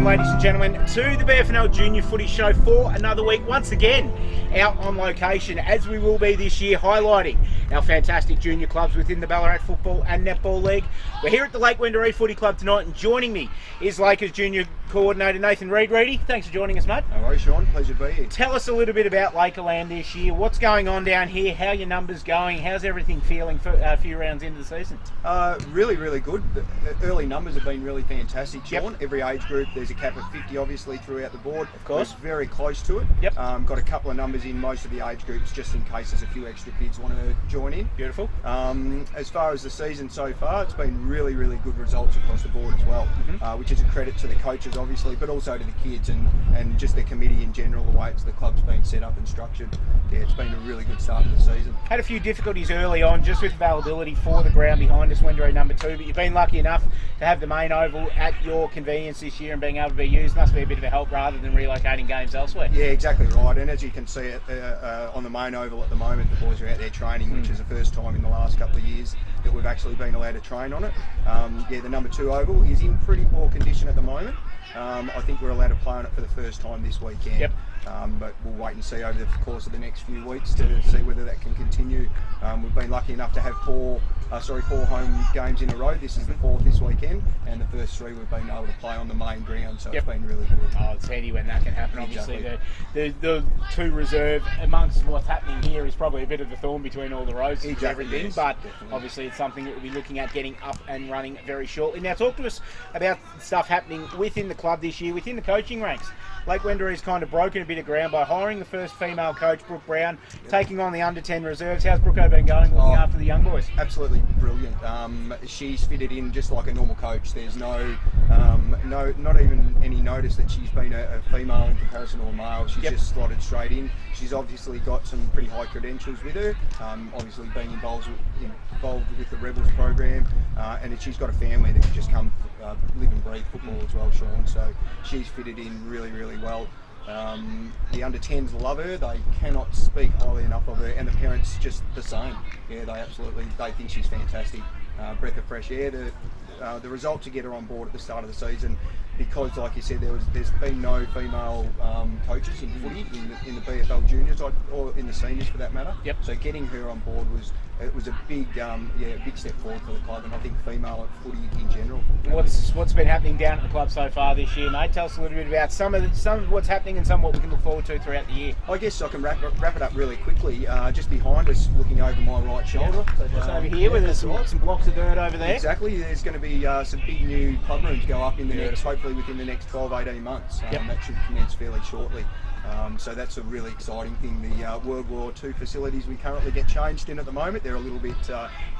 Welcome, ladies and gentlemen, to the FNL Junior Footy Show for another week. Once again, out on location, as we will be this year, highlighting our fantastic junior clubs within the Ballarat Football and Netball League. We're here at the Lake Wendouree Footy Club tonight, and joining me is Lakers Junior Coordinator Nathan Reid. Reedy, thanks for joining us, mate. No worries, Shaun. Pleasure to be here. Tell us a little bit about Lakerland this year. What's going on down here? How are your numbers going? How's everything feeling for a few rounds into the season? Really, really good. The early numbers have been really fantastic, Shaun. Yep. Every age group, there's a cap of 50, obviously, throughout the board. Of course. We're very close to it. Yep. Got a couple of numbers in most of the age groups, just in case there's a few extra kids want to join in. Beautiful. As far as the season so far, it's been really, really good results across the board as well, which is a credit to the coaches, obviously, but also to the kids and just the committee in general, the way the club's been set up and structured. Yeah, it's been a really good start to the season. Had a few difficulties early on just with availability for the ground behind us, Wendouree number 2, but you've been lucky enough to have the main oval at your convenience this year and being able to be used. Must be a bit of a help rather than relocating games elsewhere. Yeah, exactly right. And as you can see on the main oval at the moment, the boys are out there training, which is the first time in the last couple of years that we've actually been allowed to train on it. The number 2 oval is in pretty poor condition at the moment. I think we're allowed to play on it for the first time this weekend. Yep. But we'll wait and see over the course of the next few weeks to see whether that can continue. We've been lucky enough to have four home games in a row. This is the 4th this weekend, and the first 3 we've been able to play on the main ground, so It's been really good. Oh, it's handy when that can happen. Obviously, Exactly. the 2 reserve amongst what's happening here is probably a bit of the thorn between all the roses and everything, yes, but definitely. obviously it's something that we'll be looking at getting up and running very shortly. Now, talk to us about stuff happening within the club this year, within the coaching ranks. Lake Wendoree's kind of broken a bit of ground by hiring the first female coach, Brooke Brown, taking on the under-10 reserves. How's Brooke been going looking after the young boys? Absolutely brilliant. She's fitted in just like a normal coach. There's not even any notice that she's been a female in comparison to a male. She's just slotted straight in. She's obviously got some pretty high credentials with her. Obviously being involved with the Rebels program, and she's got a family that can just come live and breathe football as well, Shaun. So she's fitted in really, really well. The under-10s love her. They cannot speak highly enough of her, and the parents just the same. Yeah, they think she's fantastic. Breath of fresh air. The result to get her on board at the start of the season, because like you said, there's been no female coaches in footy in the BFL juniors or in the seniors for that matter. Yep. So getting her on board was a big step forward for the club, and I think female footy in general. What's been happening down at the club so far this year, mate? Tell us a little bit about some of what's happening and some of what we can look forward to throughout the year. I guess I can wrap it up really quickly. Just behind us, looking over my right shoulder. So just over here, where there's some blocks of dirt over there. Exactly. There's going to be some big new club rooms go up in the next, hopefully within the next 12-18 months. That should commence fairly shortly. So that's a really exciting thing. The World War II facilities we currently get changed in at the moment, they're a little bit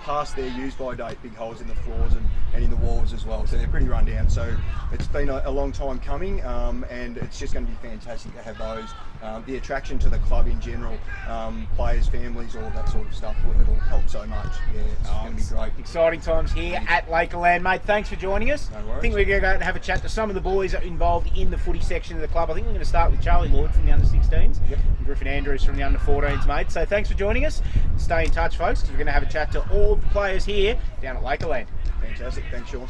past their use-by date, big holes in the floors and in the walls as well, so they're pretty run down. So it's been a long time coming, and it's just going to be fantastic to have those. The attraction to the club in general, players, families, all that sort of stuff, it'll help so much. Yeah, it's going to be great. Exciting times here at Lakerland, mate. Thanks for joining us. No worries. I think we're going to go and have a chat to some of the boys involved in the footy section of the club. I think we're going to start with Charlie Lloyd from the under-16s, and Griffen Andrews from the under-14s, mate. So thanks for joining us. Stay in touch, folks, because we're going to have a chat to all the players here down at Lakerland. Fantastic. Thanks, Shaun.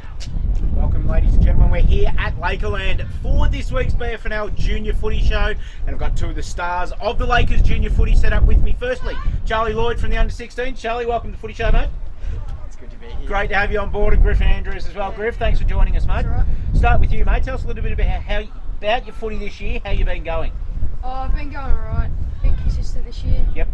Welcome, ladies and gentlemen. We're here at Lakerland for this week's BFNL Junior Footy Show, and I've got 2 of the stars of the Lakers Junior Footy set up with me. Firstly, Charlie Lloyd from the under-16s. Charlie, welcome to the Footy Show, mate. It's good to be here. Great to have you on board, and Griffen Andrews as well. Griff, thanks for joining us, mate. That's all right. Start with you, mate. Tell us a little bit about your footy this year. How you been going? Oh, I've been going alright. Been consistent this year. Yep.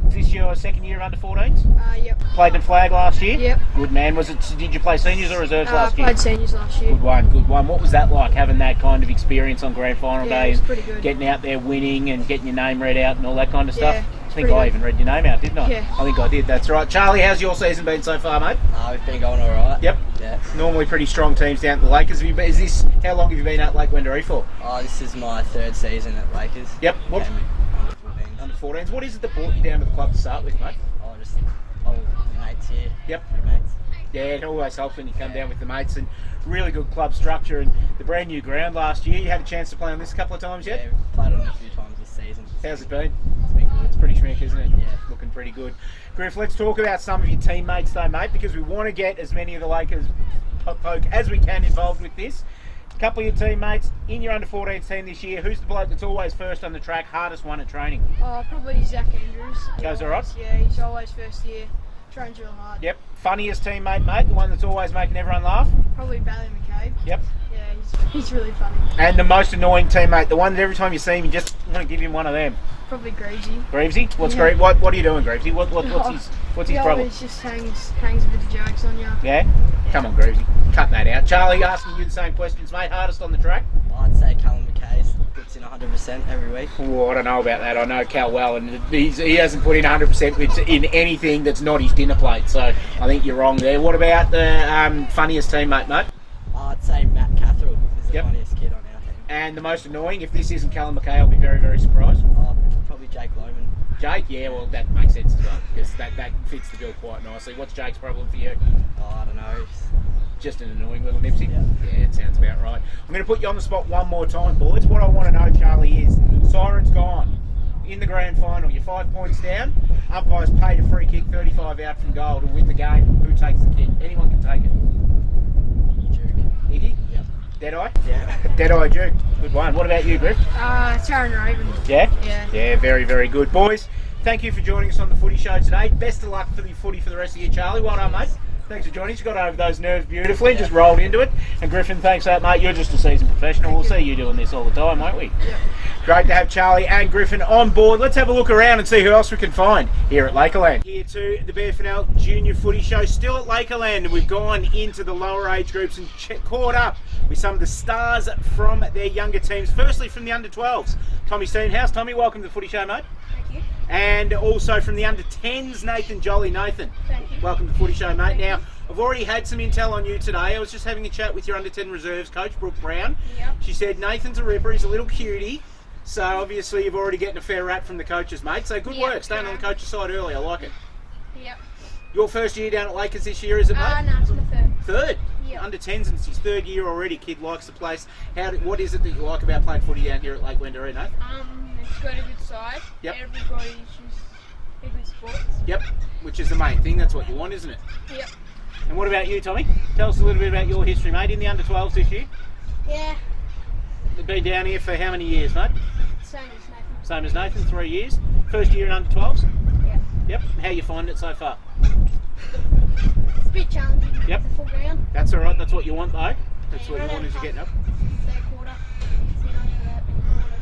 Is this your second year under 14s? Yep. Played in flag last year? Yep. Good man. Did you play seniors or reserves last year? Played seniors last year. Good one. What was that like, having that kind of experience on grand final day? It was pretty good. Getting out there winning and getting your name read out and all that kind of stuff? Yeah, I think I even read your name out, didn't I? Yeah. I think I did, that's right. Charlie, how's your season been so far, mate? We've been going alright. Yep. Yeah. Normally pretty strong teams down at the Lakers. How long have you been at Lake Wendouree for? This is my 3rd season at Lakers. Yep. What? Came in Under 14s. What is it that brought you down to the club to start with, mate? just old mates here. Yep. Good mates. Yeah, it always helps when you come down with the mates, and really good club structure and the brand new ground last year. You had a chance to play on this a couple of times yet? Yeah, we've played on it a few times this season. How's it been? It's been good. It's pretty schmick, isn't it? Yeah. Looking pretty good. Griff, let's talk about some of your teammates though, mate, because we want to get as many of the Lakers folk as we can involved with this. couple of your teammates in your under 14s team this year. Who's the bloke that's always first on the track, hardest one at training? Probably Zach Andrews. Goes all right? Yeah, he's always first year. Trains real hard. Yep. Funniest teammate, mate, the one that's always making everyone laugh? Probably Bailey McCabe. Yep. Yeah, he's really funny. And the most annoying teammate, the one that every time you see him, you just want to give him one of them. Probably Greavesy. Greavesy? What's Yeah. What are you doing, Greavesy? What's his He problem? always just hangs a bit of jokes on you. Yeah? Come on, Greavesy. Cut that out. Charlie, asking you the same questions, mate. Hardest on the track? I'd say Callum McKay's puts in 100% every week. Oh, I don't know about that. I know Cal well, and he hasn't put in 100% in anything that's not his dinner plate. So I think you're wrong there. What about the funniest teammate, mate? I'd say Matt Catherall is the Yep. funniest kid on our team. And the most annoying, if this isn't Callum McKay, I'll be very, very surprised. Probably Jake Lohman. Jake, yeah, well, that makes sense as well, because that fits the bill quite nicely. What's Jake's problem for you? I don't know. Just an annoying little nipsy? Yeah. Yeah, it sounds about right. I'm going to put you on the spot one more time, boys. What I want to know, Charlie, is Siren's gone. In the grand final, you're 5 points down. Umpires paid a free kick, 35 out from goal to win the game. Who takes the kick? Anyone can take it. Duke. Iggy? Yep. Deadeye? Yeah. Deadeye Duke. Good one. What about you, Griff? Taron Raven. Yeah? Yeah. Yeah, very, very good. Boys, thank you for joining us on the Footy Show today. Best of luck for the footy for the rest of the year, Charlie. Well done, mate. Thanks for joining us. You got over those nerves beautifully and just rolled into it. And Griffen, thanks for that, mate. You're just a seasoned professional. We'll see you doing this all the time, won't we? Yep. Great to have Charlie and Griffen on board. Let's have a look around and see who else we can find here at Lakeland. Here to the FNL Junior Footy Show, still at Lakeland, and we've gone into the lower age groups and caught up with some of the stars from their younger teams. Firstly, from the under 12s, Tommy Steenhuis. Tommy, welcome to the Footy Show, mate. Thank you. And also from the under 10s, Nathan Jolly. Nathan, Thank you. welcome to the Footy Show, mate. Thank Now, I've already had some intel on you today. I was just having a chat with your under 10 reserves coach, Brooke Brown. Yep. She said Nathan's a ripper. He's a little cutie. So obviously you've already getting a fair rap from the coaches, mate. So good Yep, work, staying on the yeah. coach's side early. I like it. Yep. Your first year down at Lakers this year, is it, mate? No, it's my third. Third? Yep. Under 10s, and it's his third year already. Kid likes the place. What is it that you like about playing footy down here at Lake Wendouree, Nate? It's got a good side. Yep. Everybody's just a good sports. Yep, which is the main thing. That's what you want, isn't it? Yep. And what about you, Tommy? Tell us a little bit about your history, mate, in the under 12s this year. Yeah. You've been down here for how many years, mate? Same as Nathan. Same as Nathan, 3 years. First year in under 12s? Yeah. Yep. How you find it so far? It's a bit challenging. Yep. The full ground. That's all right. That's what you want, though. That's Yeah, what you run want out as of you're getting up. Third quarter. So, for that.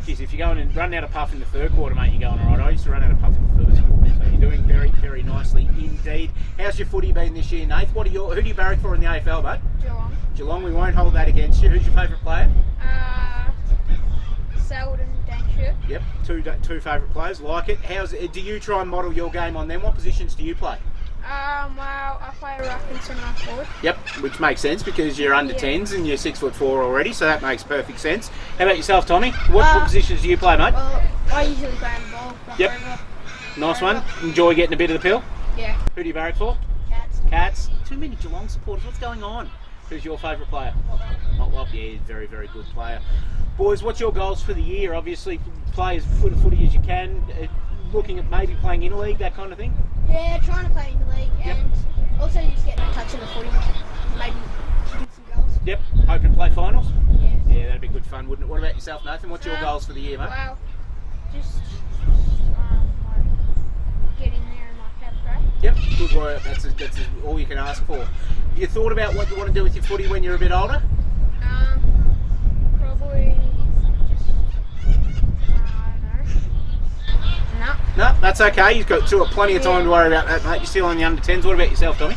Jeez, if you're going and run out of puff in the third quarter, mate, you're going all right. I used to run out of puff in the first quarter. So you're doing very, very nicely indeed. How's your footy been this year, Nath? Who do you barrack for in the AFL, mate? Geelong. Geelong. We won't hold that against you. Who's your favourite player? Selwood and Danshire. Yep, two favourite players. Like it. Do you try and model your game on them? What positions do you play? Well, I play a ruck and centre half forward. Yep, which makes sense because you're under 10s and you're 6'4" already, so that makes perfect sense. How about yourself, Tommy? What positions do you play, mate? Well, I usually play on the ball. Yep. Nice one. Enjoy getting a bit of the pill. Yeah. Who do you barrack for? Cats. Cats. Too many Geelong supporters. What's going on? Who's your favourite player? Motlop. Yeah, very, very good player. Boys, what's your goals for the year? Obviously, play as good a footy as you can. Looking at maybe playing interleague, that kind of thing. Yeah, trying to play in the league Yep. and also just getting a touch in the footy. Maybe kicking some goals. Yep. Hoping to play finals. Yeah. Yeah, that'd be good fun, wouldn't it? What about yourself, Nathan? What's your goals for the year, mate? Well, just like get in there and like have a crack. Yep, good work. That's all you can ask for. Have you thought about what you want to do with your footy when you're a bit older? Probably just I don't know. No. No, that's okay. You've got plenty of time to worry about that, mate. You're still on the under 10s. What about yourself, Tommy?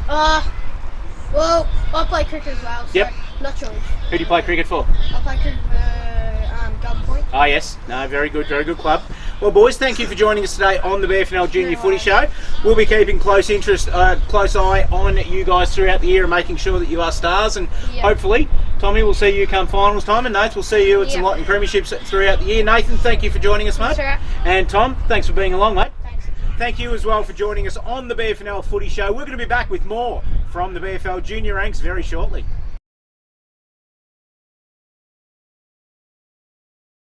Well, I play cricket as well. So Yep. Not sure. Who do you play cricket for? I play cricket for Golden Point. Oh, yes. No, very good club. Well, boys, thank you for joining us today on the BFNL Junior Footy Show. We'll be keeping close eye on you guys throughout the year and making sure that you are stars. And Yep. hopefully, Tommy, we'll see you come finals time. And Nath, we'll see you at some Yep. Lightning Premierships throughout the year. Nathan, thank you for joining us, mate. That's all right. And Tom, thanks for being along, mate. Thanks. Thank you as well for joining us on the BFNL Footy Show. We're going to be back with more from the BFL Junior ranks very shortly.